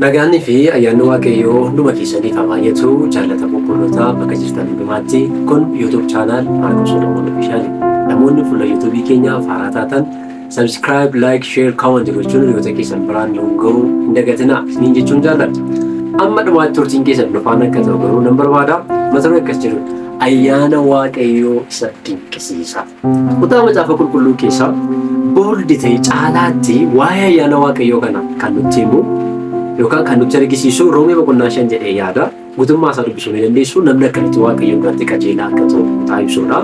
Nagaanni fi ayyaanni Waaqayyoo hunduma keessaniif haa baay'atu. Jaalata qulqulloota bakka jirtan hundumaatti kun YouTube channel Solomon Official. Namoonni fuula YouTube keenyaaf haaraa taatan subscribe, like, share, comment gochuun hiriyoota keessan biraan nu ga'uu hin dagatinaa. Isiniin jechuun jaalladha. Amma dhumaatti turtiin keessan dhufaan akka ta'u garuu nan barbaada. Mata duree akkas jedhu Ayyaana Waaqayyoo Isa Dinqisiisaa. Kutaa macaafa qulqulluu keessaa booldi ta'e caalaatti waa'ee ayyaana Waaqayyoo kana kan nutti himu yookaan kan nutti argisiisu Roomee boqonnaa 5 jedhee yaada. Guutummaa isaa dubbisuu ni dandeessu. Namni akkamitti Waaqayyoo biratti qajeelaa akka ta'u kutaa ibsuudha.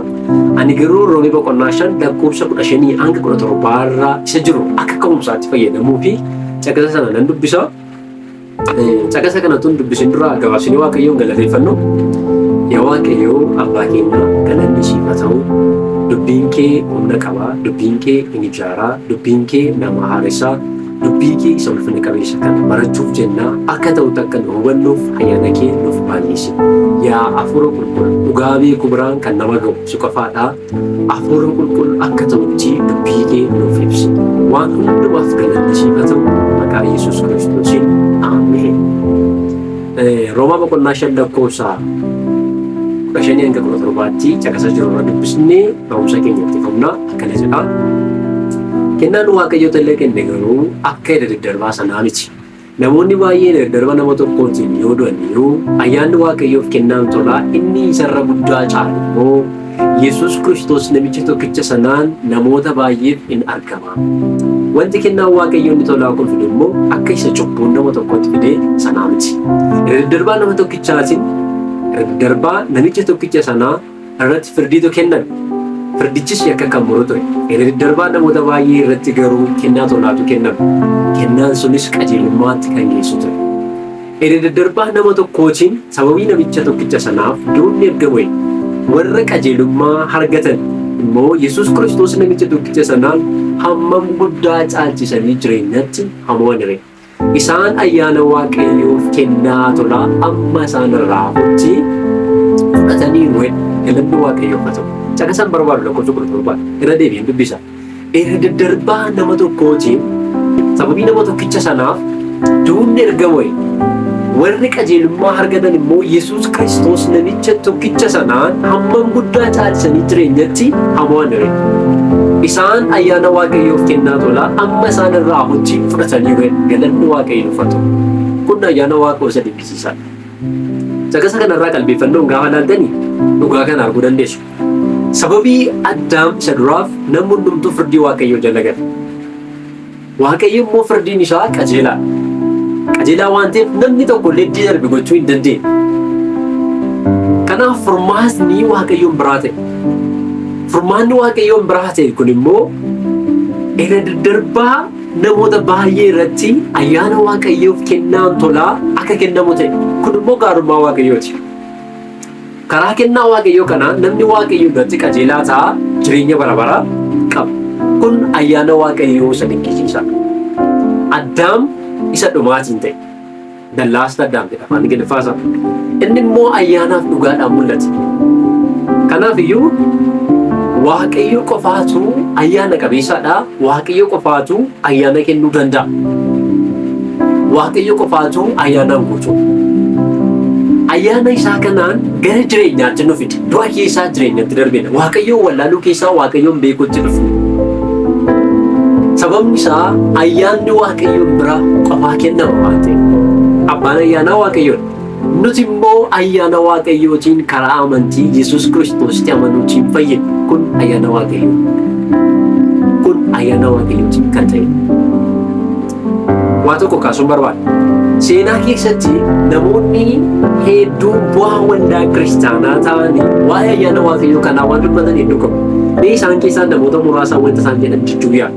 Ani garuu Roomee boqonnaa 5 lakkoofsa 15 hanga 17 irraa isa jiru akka ka'umsaatti fayyadamuu fi caqasa sana nan dubbisa. Caqasa kanatti dubbisin dura gabaabsinee Waaqayyoon galateeffannu. Yaa Waaqayyoo abbaa keenya galanni siif haa ta'u. Dubbiin kee humna qaba. Dubbiin kee ni ijaaraa. Dubbiin kee nama haaressa. Dubbii kee isa ulfina qabeessa kana barachuuf jennaa akka ta'utti akka nu hubannuuf ayyaana kee nuuf baay'isi. Yaa Hafuura Qulqulluu dhugaa beekuu biraan kan nama ga'u si qofaadha. Hafuura Qulqulluu akka ta'utti dubbii kee nuuf ibsi. Waan hundumaaf galanni siif haa ta'u maqaa Yesuus Kiristoosiin Ameen. Roomaa boqonnaa 5 lakkoofsa 15 hanga 17tti caqasa jiru irra dubbisnee barumsa keenyatti fufna akkana jedha. Kennaan Waaqayyoo illee kenne garuu akka daddarbaa sanaa miti. Namoonni baay'een daddarba nama tokkootiin yoo du'an iyyuu ayyaanni Waaqayyoof kennaan tolaa inni isarra guddaa caalu immoo Yesuus Kiristoos namicha tokkicha sanaan namoota baay'eef in argama. Wanti kennaan Waaqayyoo inni tolaa kun fidu immoo akka isa cubbuun nama tokkotti fidee sanaa miti. Daddarbaa nama tokkichaatiin daddarbaa namicha tokkicha sanaa irratti firdiitu kenname. Firdichis yakka kan muru ture. Daddarbaa namoota baay'ee irratti garuu kennaa tolaatu kenname. Kennaan sunis qajeelummaatti kan geessu ture. Daddarbaa nama tokkootiin sababii namicha tokkicha sanaaf du'uun ergame warra qajeelummaa argatan immoo Yesuus Kiristoos namicha tokkicha sanaan hammam guddaa caalchisanii jireenyatti hamoonire. Isaan ayyaana Waaqayyoof kennaa tolaa amma isaan irraa hutti fudhatanii galanni Waaqayyoof haa ta'u. Caqasaan barbaadu lakkoofsa 17 irra deebiin dubbisa. Daddarbaa nama tokkootiin sababii nama tokkicha sanaaf du'uun ergame warri qajeelummaa argatan immoo Yesuus Kiristoos namicha tokkicha sanaan hammam guddaa caalchisanii jireenyatti hamoonire. Isaan ayyaana Waaqayyoof kennaa tolaa amma isaan irraa hutti fudhatanii galanni Waaqayyoof haa ta'u. Kun ayyaana Waaqayyoo Isa Dinqisiisaa. Caqasa kanarraa qalbeeffannoon gaafa ilaaltanii dhugaa kana arguu dandeessu. Sababii Adam isa duraaf namni hundumtu firdii Waaqayyoo jala gale. Waaqayyo immoo firdiin isaa qajeelaa. Qajeelaa waan ta'eef namni tokko illee darbe gochuu hin dandeenye. Kanaaf furmaatni Waaqayyoon biraa ta'e. Furmaanni Waaqayyoon biraa ta'e kun immoo daddarbaa namoota baay'ee irratti ayyaana Waaqayyoof kennaan tolaa akka kennamu ta'e. Kun immoo gaarummaa Waaqayyooti. Karaa kennaa Waaqayyoo kanaan namni Waaqayyoo biratti qajeelaa ta'a jireenya bara baraa qaba. Kun ayyaana Waaqayyoo Isa Dinqisiisaa. Addaam isa dhumaatiin ta'e. Dallaasta Addaam jedha afaan Ingiliffaasaa. Inni immoo ayyaanaaf dhugaadhaan mul'ate. Kanaaf iyyuu Waaqayyo qofaatu ayyaana qabeessaadha. Waaqayyo qofaatu ayyaana kennuu danda'a. Waaqayyo qofaatu ayyaanaan guutuu. Ayyaana isaa kanaan gara jireenyaatti nu fide. Du'a keessaa jireenyatti darbina. Waaqayyoon wallaaluu keessaa Waaqayyoon beekuutti dhufu. Sababni isaa ayyaanni Waaqayyoon biraa qofaa kennama waan ta'eef. Abbaan ayyaanaa Waaqayyoon. Nuti immoo ayyaana Waaqayyootiin karaa amantii Yesuus Kiristoositti amanuutiin fayyadu. Kun ayyaana Waaqayyoo. Kun ayyaana Waaqayyootiin kan ta'e. Waa tokko kaasuun barbaada. Seenaa keessatti namoonni hedduun bu'aa waldaa kiristaanaa ta'anii waa'ee ayyaana Waaqayyoo kanaa waan dubbatan hedduu qabu. Mee isaan keessaa namoota muraasaa wanta isaan jedhan jechuu yaala.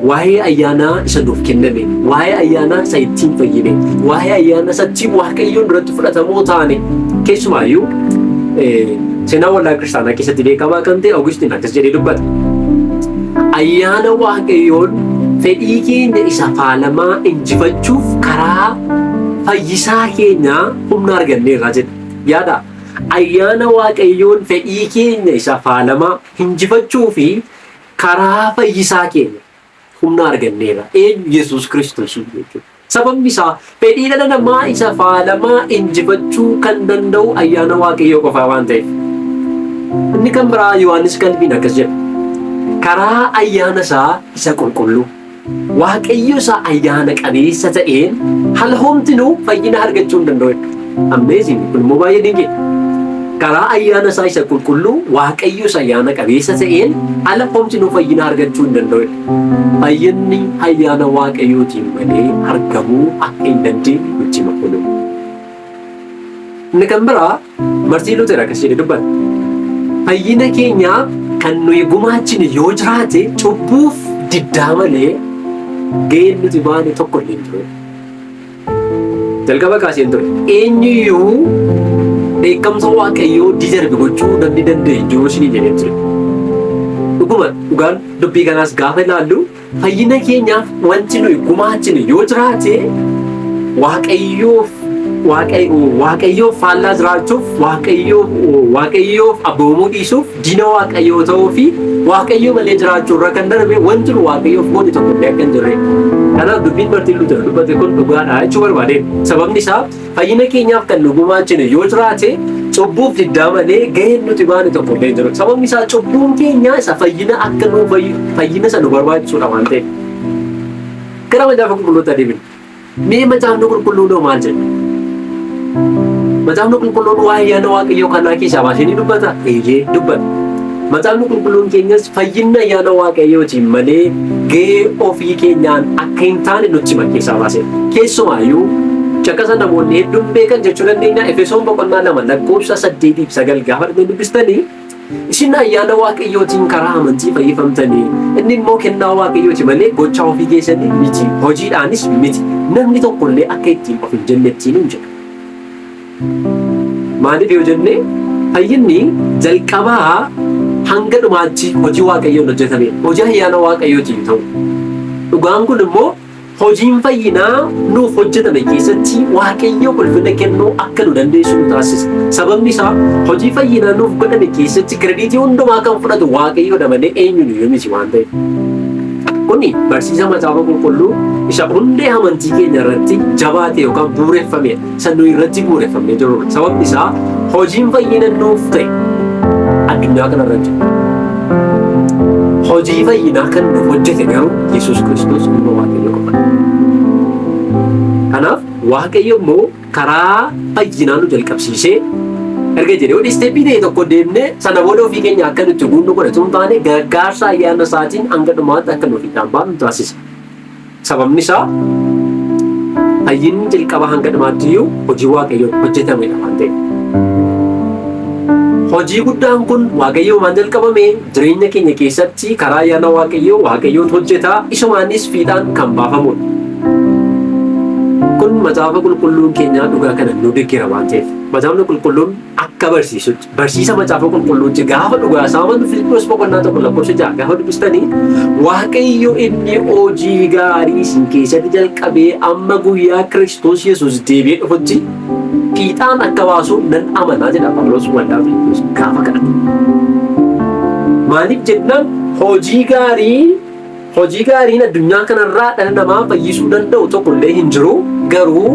Waa'ee ayyaanaa isa nuuf kenname, waa'ee ayyaanaa isa ittiin fayyine, waa'ee ayyaana isatti Waaqayyoon duratti fudhatamoo taane keessumaayyuu seenaa waldaa kiristaanaa keessatti beekamaa kan ta'e Augustiin akkas jedhee dubbata. Ayyaana Waaqayyoon fedhii keenya isa faalamaa injifachuuf karaa fayyisaa keenya humna arganneerra jedha. Yaada ayyaana Waaqayyoon fedhii keenya isa faalamaa injifachuu fi karaa fayyisaa keenya humna arganneerra. Eenyu Yesuus Kiristoos jechuudha. Sababni isaa fedhii dhala namaa isa faalamaa injifachuu kan danda'u ayyaana Waaqayyoo qofaa waan ta'eef. Inni kan biraa Yohaannis qalbiin akkas jedha. Karaa ayyaana isaa isa qulqulluu Waaqayyo isaa ayyaana qabeessa ta'een haala homtinuu fayyina argachuu hin danda'u. Amazing! Kun immoo baay'ee dinqii. Karaa ayyaana isaa isa qulqulluu Waaqayyo isaa ayyaana qabeessa ta'een haala homtinuu fayyina argachuu hin danda'u. Fayyinni ayyaana Waaqayyootiin malee argamuu akka hin dandeenye nutti hima. Inni kan biraa Martiin Luuter akkas jedhee dubbata. Fayyina keenyaaf kan nuyi gumaachine yoo jiraate cubbuuf diddaa malee ga'een nuti baane tokko illee hin ture. Jalqaba kaaseen ture. Eenyuyyuu beekamsa Waaqayyoo diidarbe gochuu namni danda'e jiru isinii jedhee ture. Dhugaan dubbii kanaas gaafa ilaallu fayyina keenyaaf wanti nuyi gumaachine yoo jiraate Waaqayyoof faallaa jiraachuuf Waaqayyoof abboomuu dhiisuuf diina Waaqayyoo ta'uu fi Waaqayyoo malee jiraachuu irra kan darbe wanti nu Waaqayyoof goone tokko illee akka hin jirre. Kanaaf dubbiin Martiin Luuter dubbate kun dhugaadha jechuu barbaade. Sababni isaa fayyina keenyaaf kan nu gumaachine yoo jiraate cubbuuf diddaa malee ga'een nuti baane tokko illee hin jiru. Sababni isaa cubbuun keenya isa fayyina akka nu fayyina isa nu barbaachisuudha waan ta'eef. Gara macaafa qulqulluutti adeemina. Mee macaafni qulqulluun maal jedha? Macaafni qulqulluun waa'ee ayyaana Waaqayyoo kanaa keessaa baasee ni dubbata? Eeyyee dubbata. Macaafni qulqulluun keenyas fayyina ayyaana Waaqayyootiin malee ga'ee ofii keenyaan akka hin taane nutti hima keessaa baasee. Keessumaayyuu caqasa namoonni hedduun beekan jechuu dandeenya. Efesoon 2:8-9 gaafa dubbistanii isin ayyaana Waaqayyootiin karaa amantii fayyifamtanii inni immoo kennaa Waaqayyooti malee gochaa ofii keessanii miti, hojiidhaanis miti. Namni tokkollee akka ittiin of hin jennettiin hin jedhu. Maaliif yoo jenne fayyinni jalqabaa hanga dhumaatti hojii Waaqayyoon hojjetame, hojii ayyaana Waaqayyootiin ta'u. Dhugaan kun immoo hojiin fayyinaa nuuf hojjetame keessatti Waaqayyoo ulfina kennuu akka nu dandeessu nu taasisa. Sababni isaa hojii fayyinaa nuuf godhame keessatti kirediitii hundumaa kan fudhatu Waaqayyoodha malee eenyuun miti waan ta'eef. Kuni barsiisa macaafa qulqulluu isa hundee amantii keenya irratti jabaate yookaan bu'uureffamedha. Isa nuyi irratti bu'uureffamee jirudha. Sababni isaa hojiin fayyina nuuf ta'e addunyaa kanarratti hojii fayyinaa kan nuuf hojjete garuu Yesuus Kiristoos ilma Waaqayyoo qofadha. Kanaaf Waaqayyo immoo karaa fayyinaa nu jalqabsiisee erga jedhee odii isteeppii ta'e tokko deemnee sana booda ofii keenya akka nuti guunnu godhatu hin taane gargaarsa ayyaana isaatiin hanga dhumaatti akka nuuf hin baanu nu taasisa. Sababni isaa fayyinni jalqaba hanga dhumaatti iyyuu hojii Waaqayyoon hojjetamedha waan ta'eef. Hojii guddaan kun Waaqayyoo maan jalqabame jireenya keenya keessatti karaa ayyaana Waaqayyoon hojjetaa isumaanis fiixaan kan baafamudha. Kun macaafa qulqulluun keenyaa dhugaa kana nu deeggera waan ta'eef. Macaafni qulqulluun akka barsiisutti barsiisa macaafa qulqulluutti gaafa dhugaa saaman Filiphos 1:6 gaafa dubbistanii Waaqayyo inni hojii gaarii isin keessatti jalqabee amma guyyaa Kiristoos Yesuus deebi'ee dhufutti fiixaan akka baasu nan amanaa jedha Phaawulos waldaa Filiphos gaafa kadhate. Maaliif jennaan hojii gaariin addunyaa kanarraa dhala namaa fayyisuu danda'u tokko illee hin jiru. Garuu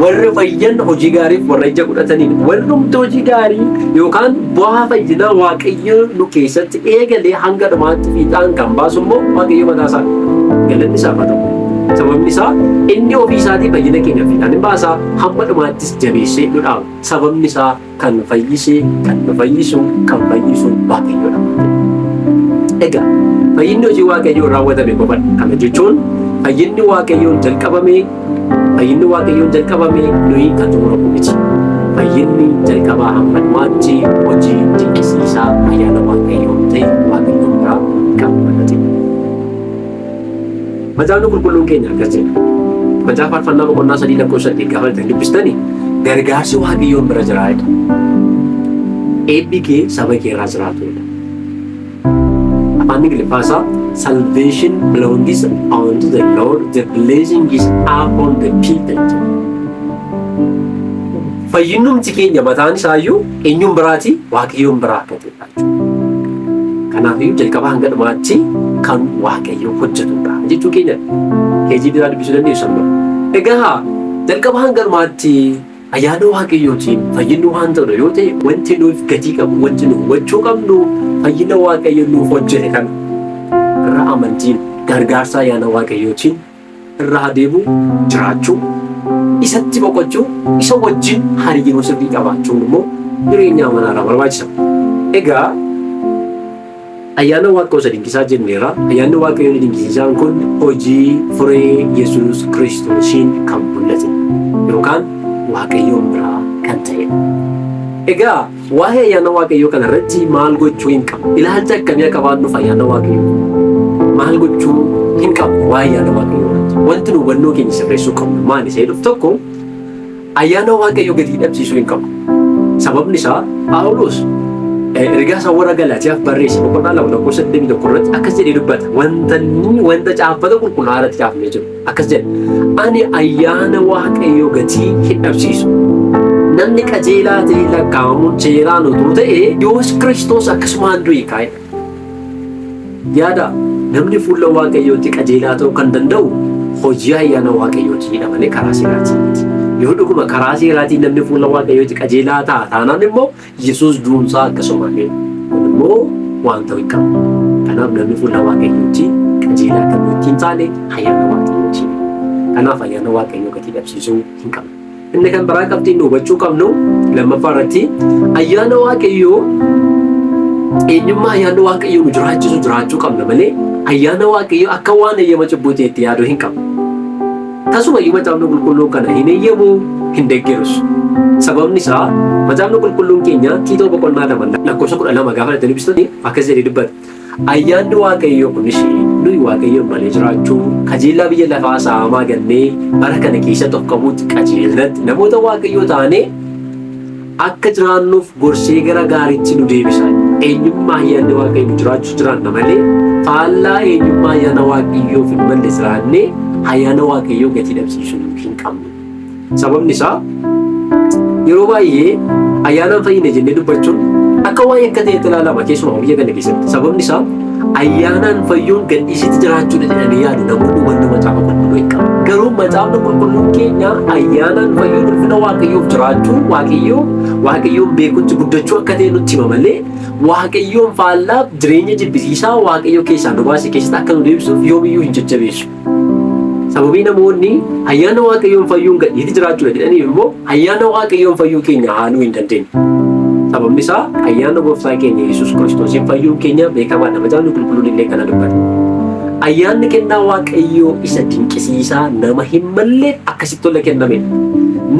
warra fayyan hojii gaariif warra ija godhataniin warrumti hojii gaarii yookaan bu'aa fayyinaa Waaqayyo nu keessatti eegalee hanga dhumaatti fiixaan kan baasu immoo Waaqayyo mataa isaa galanni isaa haa ta'u. Sababni isaa inni ofii isaatii fayyina keenya fiixaan hin baasaa hamma dhumaattis jabeessee nu dhaaba. Sababni isaa kan fayyisee kan nu fayyisu kan fayyisu Waaqayyoodha. Egaa fayyinni hojii Waaqayyoon raawwatame qofadha. Kana jechuun fayyinni Waaqayyoon jalqabame nuyi kan xumuramu miti. Fayyinni jalqabaa hamma dhumaatti hojii dinqisiisaa ayyaana Waaqayyoon ta'e Waaqayyoon biraa kan fudhate. Macaafni qulqulluun keenya akkas jedha. Macaafa Faarfannaa 3:8 gaafa dubbistanii gargaarsi Waaqayyoon bira jiraata. Eebbi kee saba kee irraa jiraatudha. Afaan Ingiliffaasaa salvation belongs unto the Lord, the blessing is upon the people. Fayyinumti keenya mataan isaayyuu eenyuun biraati? Waaqayyoon biraa akka ta'edha. Kanaafiyyuu jalqaba hanga dhumaatti kan Waaqayyoo hojjetudha jechuu keenya. Keejii biraa dubbisuu dandeessu amma. Egaa jalqaba hanga dhumaatti ayyaana Waaqayyootiin fayyinni waan ta'u yoo ta'e wanti nuuf gatii qabu wanti nu hubachuu qabnu fayyina Waaqayyo nuuf hojjete kan irra amantiin gargaarsa ayyaana Waaqayyootiin irraa adeemuu jiraachuu isatti boqochuu isa wajjin hariiroo sirrii qabaachuun immoo jireenya amanaarraa barbaachisa. Egaa ayyaana Waaqayyoo isa dinqisaa jenneera. Ayyaanni Waaqayyoo dinqisiisaan kun hojii furee Yesuus Kiristoosiin kan mul'ate yookaan Waaqayyoon biraa kan ta'edha. Egaa waa'ee ayyaana Waaqayyoo kanarratti maal gochuu hin qabnu? Ilaalcha akkamii akka qabaannuuf ayyaana Waaqayyoo maal gochuu hin qabnu waa'ee ayyaana Waaqayyoo irratti? Wanti nu hubannoo keenya sirreessuu qabnu maal isa jedhuuf tokko ayyaana Waaqayyoo gatii dhabsiisuu hin qabnu. Sababni isaa Phaawulos ergaa isaa warra Galaatiyaaf barreesse boqonnaa 2:21 irratti akkas jedhee dubbata. Wanta caaffata qulqullaa'aa irratti caafamee jiru akkas jedha. Ani ayyaana Waaqayyoo gatii hin dhabsiisu. Namni qajeelaa ta'ee lakkaa'amuun seeraan utuu ta'ee yoos Kiristoos akkasumaan du'e kaa'edha. Yaada namni fuula Waaqayyootti qajeelaa ta'uu kan danda'u hojii ayyaana Waaqayyootiidha malee karaa seeraatiiti. Yoo dhuguma karaa seeraatiin namni fuula Waaqayyootti qajeelaa ta'a taanaan immoo Yesuus du'umsaa akkasumaan immoo waan ta'u hin qabu. Kanaaf namni fuula Waaqayyootti qajeelaa kan ittiin taane ayyaana Waaqayyooti. Kanaaf ayyaana Waaqayyoo gatii dhabsiisuu hin qabnu. Inni kan biraa qabxiin nu hubachuu qabnu lammaffaa irratti ayyaana Waaqayyoo eenyummaa ayyaana Waaqayyoo nu jiraachisu jiraachuu qabna malee ayyaana Waaqayyoo akka waan eeyyama cubbuu ta'etti yaaduu hin qabnu. Tasumayyuu macaafni qulqulluun kana hin eeyyamu hin deeggarus. Sababni isaa macaafni qulqulluun keenya Tiitoo boqonnaa 2:12 gaafa dubbistanii akkas jedhee dubbata. Ayyaanni Waaqayyoo kunis nuyi Waaqayyoon malee jiraachuu qajeelaa biyya lafaa saamaa gannee bara kana keessatti of qabuutti qajeelatti namoota Waaqayyoo taanee akka jiraannuuf gorsee gara gaariitti nu deebisa. Eenyummaa ayyaanni Waaqayyoo jiraachuu jiraanna malee faallaa eenyummaa ayyaana Waaqayyoof hin malle jiraannee ayyaana Waaqayyoo gatii dhabsiisuu hin qabnu. Sababni isaa yeroo baay'ee ayyaanaan fayyina jennee dubbachuun akka waan akka ta'etti ilaalama keessumaa biyya kana keessatti. Sababni isaa ayyaanaan fayyuun gadhiisitti jiraachuudha jedhanii yaadu namoonni wanna macaafa qulqulluu hin qabu. Garuu macaafni qulqulluun keenya ayyaanaan fayyuun ulfina Waaqayyoof jiraachuu Waaqayyoon beekutti guddachuu akka ta'e nutti hima malee Waaqayyoon faallaa jireenya jibbisiisaa Waaqayyoo keessaa nu baase keessatti akka nu deebisuuf yoomiyyuu hin jajjabeessu. Sababii namoonni ayyaana Waaqayyoon fayyuun gadhiisitti jiraachuudha jedhanii immoo ayyaana Waaqayyoon fayyuu keenya haaluu hin dandeenye. Sababni isaa ayyaana gooftaa keenya Yesuus Kiristoosiin fayyuun keenya beekamaadha. Macaafni qulqulluun illee kana dubbata. Ayyaanni kennaa Waaqayyoo isa dinqisiisaa nama hin malleef akkasitti tola kennamedha.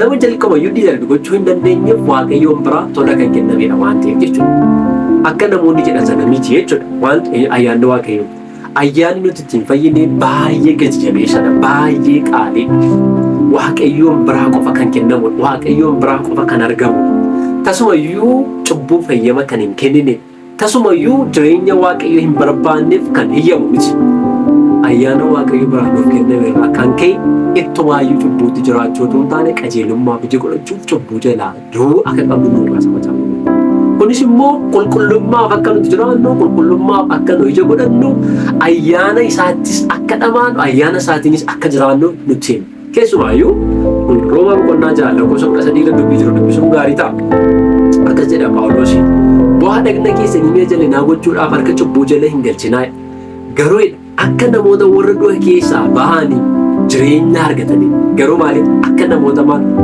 Nama jalqabayyuu darbe gochuu hin dandeenyeef Waaqayyoon biraa tola kan kennamedha waan ta'eef jechuudha. Akka namoonni jedhan sana miti jechuudha waan ayyaanni Waaqayyoo. Ayyaanni nuti ittiin fayyine baay'ee gati jabeessadha, baay'ee qaalii. Waaqayyoon biraa qofa kan kennamu, Waaqayyoon biraa qofa kan argamu. Tasumayyuu cubbuu fayyama kan hin kennine, tasumayyuu jireenya Waaqayyoo hin barbaanneef kan hiyyamu miti. Ayyaana Waaqayyoo biraa nuuf kenname irraa kan ka'e ittumaayyuu cubbuutti jiraachuu otoo hin taane qajeelummaaf ija godhachuuf cubbuu jalaa du'uu akka qabnu nu irraa sabachaa. Kunis immoo qulqullummaaf akka nuti jiraannu, qulqullummaaf akka nu ija godhannu, ayyaana isaattis akka dhamaannu, ayyaana isaatiinis akka jiraannu nutti hima. Keessumaayyuu Roomaa boqonnaa 6:3 dubbii jiru dubbisuun gaarii ta'a. Akkas jedha Phaawulos. Bu'aa dhagna keessanii mi'a jalaa gochuudhaaf harka cubbuu jala hin galchinaa. Garuu akka namoota warra du'a keessaa bahanii jireenya argatanii. Garuu maaliif akka namoota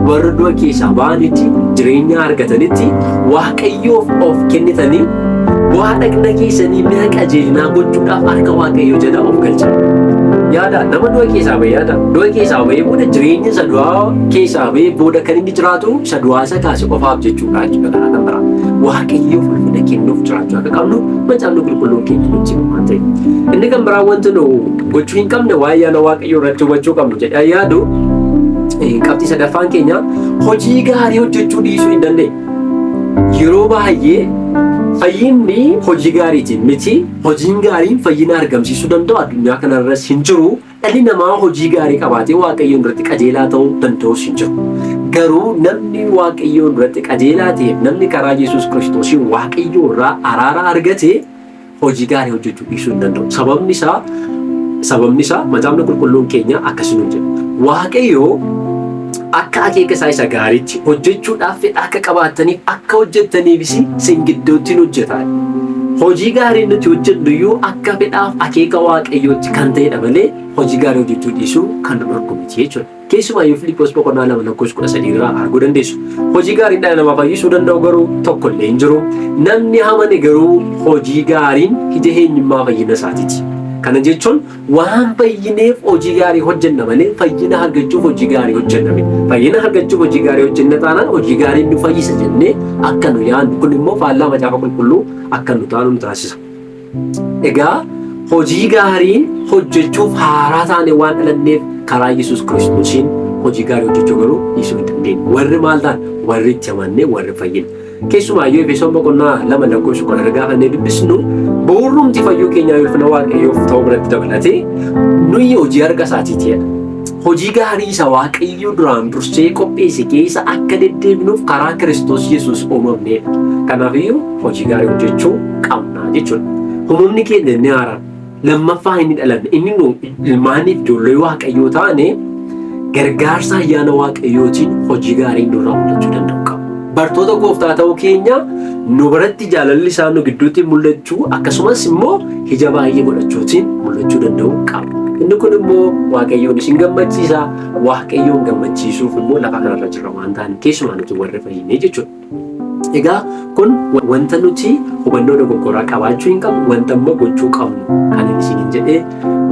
warra du'a keessaa bahanitti jireenya argatanitti Waaqayyoof of kennitanii bu'aa dhagna keessanii mi'a qajeelinaa gochuudhaaf harka Waaqayyoo jala of galchan. Yaada nama du'a keessaa bahee yaada du'a keessaa bahee booda jireenya isa du'aa keessaa bahee booda kan inni jiraatu isa du'aa isa kaase qofaaf jechuudha jechuudha karaa kan biraa. Waaqayyoof ulfina kennuuf jiraachuu akka qabnu macaafni qulqulluun keenya nutti hima ta'e. Inni kan biraa wanti nu gochuu hin qabne waa'ee ayyaana Waaqayyoo irratti hubachuu qabnu jedhee yaadu qabxii sadaffaan keenya hojii gaarii hojjechuu dhiisuu hin dandeenye. Yeroo baay'ee fayyinni hojii gaariitiin miti. Hojiin gaariin fayyina argamsiisuu danda'u addunyaa kanarras hin jiru. Dhalli namaa hojii gaarii qabaatee Waaqayyoon irratti qajeelaa ta'uu danda'us hin jiru. Garuu namni Waaqayyoon irratti qajeelaa ta'eef namni karaa Yesuus Kiristoosiin Waaqayyoo irraa araara argate hojii gaarii hojjechuu dhiisuu hin danda'u. Sababni isaa macaafni qulqulluun keenya akkasuma jedha. Waaqayyoo akka akeeka isaa isa gaariitti hojjechuudhaaf fedha akka qabaataniif akka hojjettaniifis isin gidduutti hojjeta. Hojii gaarii nuti hojjennu iyyuu akka fedhaaf akeeka Waaqayyootti kan ta'edha malee hojii gaarii hojjechuu dhiisuu kan nu dhorku miti jechuudha. Keessumaayyuu Filiiphoos boqonnaa 2:13 irraa arguu dandeessu. Hojii gaarii dhala namaa fayyisuu danda'u garuu tokko illee hin jiru. Namni amane garuu hojii gaariin ija eenyummaa fayyina isaatiiti. Kana jechuun waan fayyineef hojii gaarii hojjenna malee fayyina argachuuf hojii gaarii hojjenna miti. Fayyina argachuuf hojii gaarii hojjenna taanaan hojii gaariin nu fayyisa jennee akka nu yaadnu kun immoo faallaa macaafa qulqulluu akka nu taanu nu taasisa. Egaa hojii gaarii hojjechuuf haaraa taane waan dhalanneef karaa Yesuus Kiristoosiin hojii gaarii hojjechuu garuu dhiisuu hin dandeenye. Warri maal ta'an? Warri itti amannee warri fayyine. Keessumaayyuu Efesoon boqonnaa 2:10 gaafannee dubbisnu bu'uurumti fayyuu keenyaa ulfina Waaqayyoof ta'uu biratti dabalatee nuyi hojii harka isaatiitidha. Hojii gaarii isa Waaqayyoo duraan dursee qopheesse keessa akka deddeebinuuf karaa Kiristoos Yesuus uumamneedha. Kanaafiyyuu hojii gaarii hojjechuu qabna jechuudha. Uumamni keenya inni haaraan lammaffaa inni dhalanne inni nu ilmaaniif ijoollee Waaqayyoo taane gargaarsa ayyaana Waaqayyootiin hojii gaarii nurraa mul'achuu danda'u qaba. Bartoota gooftaa ta'uu keenya nu biratti jaalalli isaa nu gidduutti mul'achuu akkasumas immoo ija baay'ee godhachuutiin mul'achuu danda'u qaba. Inni kun immoo Waaqayyoon isin gammachiisa. Waaqayyoon gammachiisuuf immoo lafa kanarra jirra waan ta'an keessumaa nuti warri fayyinee jechuudha. Egaa kun wanta nuti hubannoo dogoggoraa qabaachuu hin qabnu wanta immoo gochuu qabnu kan isiniin jedhee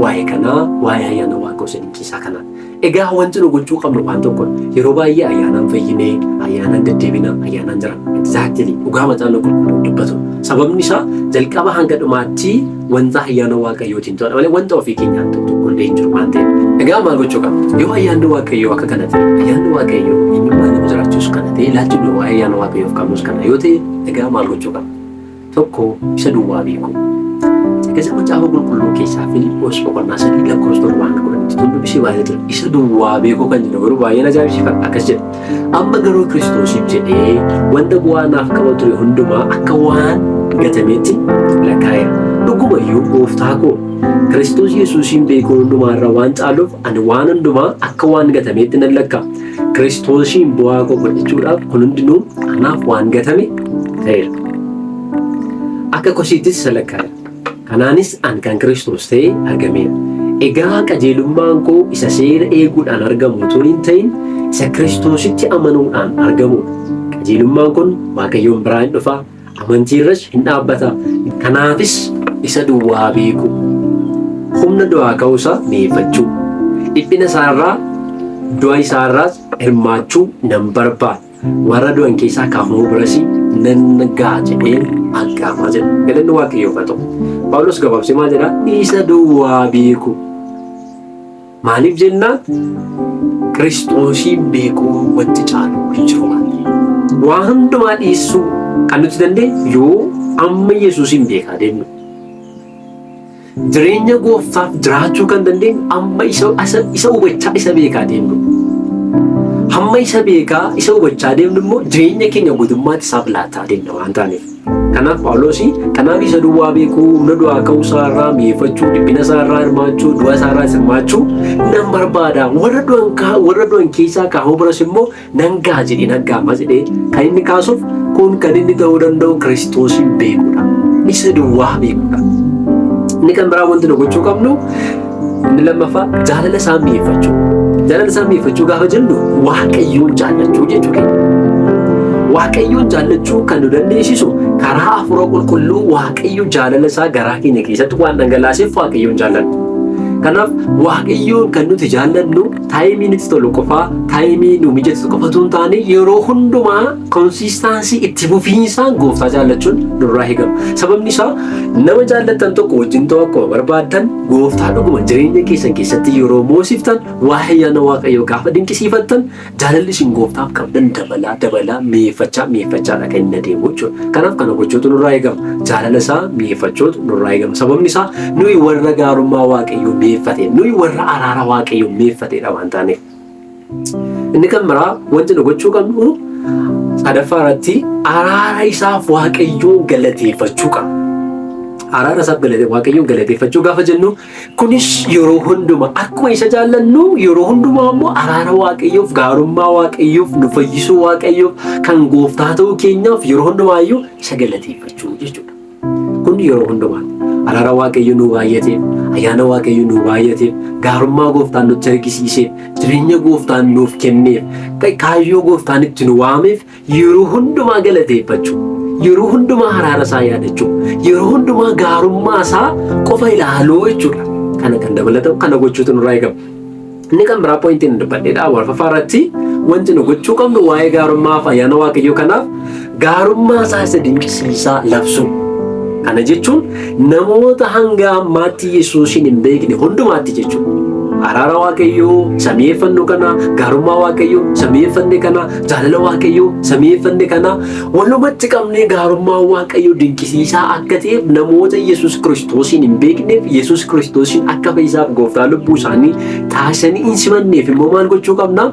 waa'ee kanaa waa'ee ayyaana Waaqayyoo isa dinqisaa kanaa. Egaa wanti nu gochuu qabnu waan tokko yeroo baay'ee ayyaanaan fayyinee ayyaanaan deddeebina ayyaanaan jira. Exactly dhugaa macaafa qulqulluu dubbatu. Sababni isaa jalqaba hanga dhumaatti wanta ayyaana Waaqayyootiin ta'udha malee wanta ofii keenyaan tokko illee hin jiru waan ta'eef. Egaa maal gochuu qabna? Yoo ayyaanni Waaqayyoo akka kana ta'e ayyaanni Waaqayyoo eenyummaa nama jiraachisu kana ta'e ilaalchi nu waa'ee ayyaana Waaqayyoof qabnus kana yoo ta'e egaa maal gochuu qabna? Tokko isa duwwaa beeku. Egaa macaafa qulqulluu keessaa Filiiphoos boqonnaa 3:7 dubbisee baay'ee ture. Isa duwwaa beeku kan jedhu garuu baay'ee ajaa'ibsiifadha. Akkas jedha. Amma garuu Kiristoosiif jedhee wanta bu'aa naaf qaba ture hundumaa akka waan gatameetti lakkaa'eera. Dhugumayyuu gooftaa koo Kiristoos Yesuusiin beekuu hundumaarra waan caaluuf ani waan hundumaa akka waan gatameetti nan lakkaa'a. Kiristoosiin bu'aa koo godhachuudhaaf kun hundinuu anaaf waan gatame ta'eera. Akka kosiittis isa lakkaa'eera. Kanaanis an kan Kiristoos ta'e argameera. Egaa qajeelummaan koo isa seera eeguudhaan argamu utuu hin ta'in isa Kiristoositti amanuudhaan argamudha. Qajeelummaan kun Waaqayyoon biraa hin dhufa, amantiirras hin dhaabbata. Kanaafis isa duwwaa beeku, humna du'aa ka'uusaa mi'eeffachuu, dhiphina isaarraa du'a isaarraas hirmaachuu nan barbaada. Warra du'an keessaa kaafamuu biras nan ga'a jedhee aggaama jedha. Galanni Waaqayyoof haa ta'u. Phaawulos gabaabsee maal jedhaa? Isa duwwaa beeku. Maaliif jennaan? Kiristoosiin beekuu wanti caalu hin jiru. Waan hundumaa dhiisuu kan nuti dandeenyu yoo amma Yesuusiin beekaa deemnu. Jireenya gooftaaf jiraachuu kan dandeenyu amma isa hubachaa isa beekaa deemnu. Hamma isa beekaa isa hubachaa deemnu immoo jireenya keenya guutummaatti isaaf laattaa deemna waan taaneef. Kanaaf Phaawulos kanaaf isa duwwaa beekuu humna du'aa ka'uusaarraa mi'eeffachuu dhiphina isaarraa hirmaachuu du'a isaarraa hirmaachuu nan barbaada. Warra du'an keessaa kaafamuu biras immoo nan ga'a jedhee nan ga'a jedhee kan inni kaasuuf kun kan inni ta'uu danda'u Kiristoosiin beekuudha. Isa duwwaa beekuudha. Inni kan biraa wanti nu gochuu qabnu inni lammaffaa jaalala isaa mi'eeffachuu. Jaalala isaa mi'eeffachuu gaafa jennu Waaqayyoon jaallachuu jechuudha. Waaqayyoon jaallachuu kan nu dandeessisu karaa hafuura qulqulluu Waaqayyo jaalala isaa garaa keenya keessatti waan dhangalaaseef Waaqayyoon jaalladhu. Kanaaf Waaqayyoon kan nuti jaalladhu taayimii nuti tolu qofaa taayimii nu mijatu qofatu hin taane yeroo hundumaa konsiistaansii itti fufiinsaan gooftaa jaallachuun nurraa eegama. Sababni isaa nama jaallattan tokko wajjin ta'uu akkuma barbaaddan gooftaa dhuguma jireenya keessan keessatti yeroo moosiftan waa'ee ayyaana Waaqayyoo gaafa dinqisiifattan jaalalli isin gooftaaf qabdan dabalaa mi'eeffachaadha kan inni adeemu jechuudha. Kanaaf kana gochuutu nurraa eegama. Jaalala isaa mi'eeffachuutu nurraa eegama. Sababni isaa nuyi warra gaarummaa Waaqayyoo mi'eeffate nuyi warra araara Waaqayyoo mi'eeffatedha waan taaneef. Inni kan biraa wanti nu gochuu qabnu sadaffaa irratti araara isaaf Waaqayyoon galateeffachuu qabna. araara isaaf Waaqayyoon galateeffachuu gaafa jennu kunis yeroo hundumaa akkuma isa jaallannu yeroo hundumaa immoo araara Waaqayyoof gaarummaa Waaqayyoof nu fayyisuu Waaqayyoof kan gooftaa ta'uu keenyaaf yeroo hundumaayyuu isa galateeffachuu jechuudha. Kun yeroo hundumaa araara Waaqayyoo nu baay'ateef, ayyaana Waaqayyoo nu baay'ateef, gaarummaa gooftaan nutti argisiiseef, jireenya gooftaan nuuf kenneef, kaayyoo gooftaan itti nu waameef yeroo hundumaa galateeffachuu, yeroo hundumaa araara isaa yaadachuu, yeroo hundumaa gaarummaa isaa qofa ilaaluu jechuudha. Kana kan dabalatu kana gochuutu nurraa eegama. Inni kan biraa poointiin dubbadheedha warfafaa irratti wanti nu gochuu qabnu waa'ee gaarummaa fi ayyaana Waaqayyoo kanaaf gaarummaa isaa isa dinqisiisaa labsuu. Kana jechuun namoota hanga ammaatti Yesuusin hin beekne hundumaatti jechuudha. Araara Waaqayyoo samiyeeffannoo kana, gaarummaa Waaqayyoo samiyeeffanne kana, jaalala Waaqayyoo samiyeeffanne kana walumatti qabnee gaarummaa Waaqayyoo dinqisiisaa akka ta'eef namoota Yesuus Kiristoosin hin beekneef Yesuus Kiristoosin akka fayyisaaf gooftaa lubbuu isaanii taasisanii hin simanneef immoo maal gochuu qabna?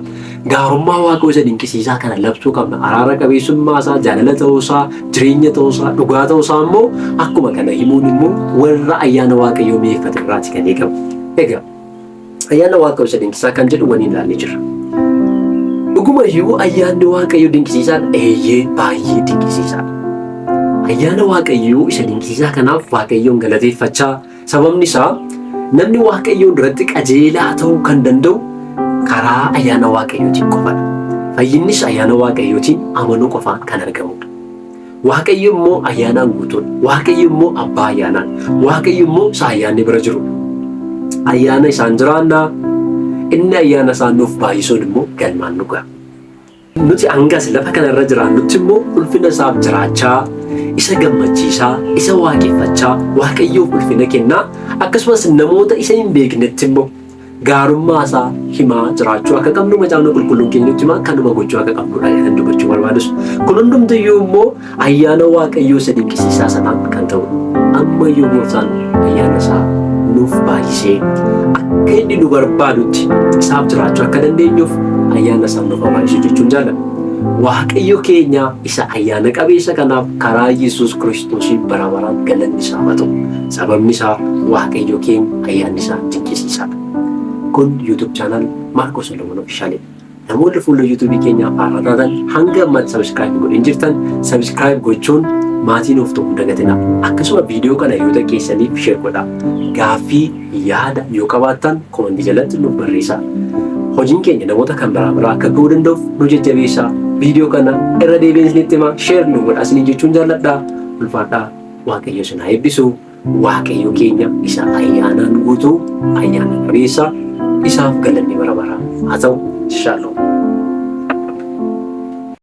Gaarummaa Waaqayyoo isa dinqisiisaa kana labsuu qabna. Araara qabeessummaa isaa, jaalala ta'uu isaa, jireenya ta'uu isaa, dhugaa ta'uu isaa immoo akkuma kana himuun immoo warra ayyaana Waaqayyoo mi'eeffate irraati kan eegamu. Egaa ayyaana Waaqayyoo isa dinqisiisaa kan jedhu waliin ilaallee jirra. Dhugumayyuu ayyaanni Waaqayyoo dinqisiisaan baay'ee dinqisiisaadha. Ayyaana Waaqayyoo isa dinqisiisaa kanaaf Waaqayyoon galateeffachaa sababni isaa namni Waaqayyoon duratti qajeelaa ta'uu kan danda'u karaa ayyaana Waaqayyootiin qofadha. Fayyinnis ayyaana Waaqayyootiin amanuu qofaan kan argamudha. Waaqayyo immoo ayyaanaan guutuudha. Waaqayyo immoo abbaa ayyaanaan. Waaqayyo immoo isa ayyaanni bira jirudha. Ayyaana isaan jiraannaa inni ayyaana isaan nuuf baay'isuun immoo galmaan nu ga'a. Nuti hangas lafa kanarra jiraannutti immoo ulfina isaaf jiraachaa, isa gammachiisaa, isa waaqeffachaa, Waaqayyoof ulfina kennaa akkasumas namoota isa hin beeknetti immoo gaarummaa isaa himaa jiraachuu akka qabnu macaafni qulqulluun keenyatti himaa kanuma gochuu akka qabnudha kan dubbachuu barbaadus. Kun hundumtiyyuu immoo ayyaana Waaqayyoo isa dinqisiisaa sanaan kan ta'udha. Ammayyuu gooftaan ayyaana isaa nuuf baay'isee akka inni nu barbaadutti isaaf jiraachuu akka dandeenyuuf ayyaana isaa nuuf baay'isuu jechuun jaalladha. Waaqayyo keenya isa ayyaana qabeessa kanaaf karaa Yesuus Kiristoosiin bara baraan galanni isaa haa ta'u. Sababni isaa Waaqayyo keenya ayyaanni isaa dinqisiisaadha. Kun YouTube channel Marcos Solomon Official. Namoonni fuula YouTube keenyaaf haaraa taatan hanga ammaatti subscribe godhin jirtan subscribe gochuun maatiin of ta'uu dagatina. Akkasuma viidiyoo kana yoo keessaniif share godhaa. Gaaffii yaada yoo qabaattan komentii jalatti nuuf barreessaa. Hojiin keenya namoota kan biraa akka ga'uu danda'uuf nu jajjabeessaa. Viidiyoo kana irra deebi'isnitti himaa share nu godhaa isiniin jechuun jaalladhaa. Ulfaadhaa Waaqayyo isin haa eebbisu. Waaqayyo keenya isa ayyaanaan guutuu ayyaana qabeessa isaaf galanni bara baraa haa ta'u. Shalom.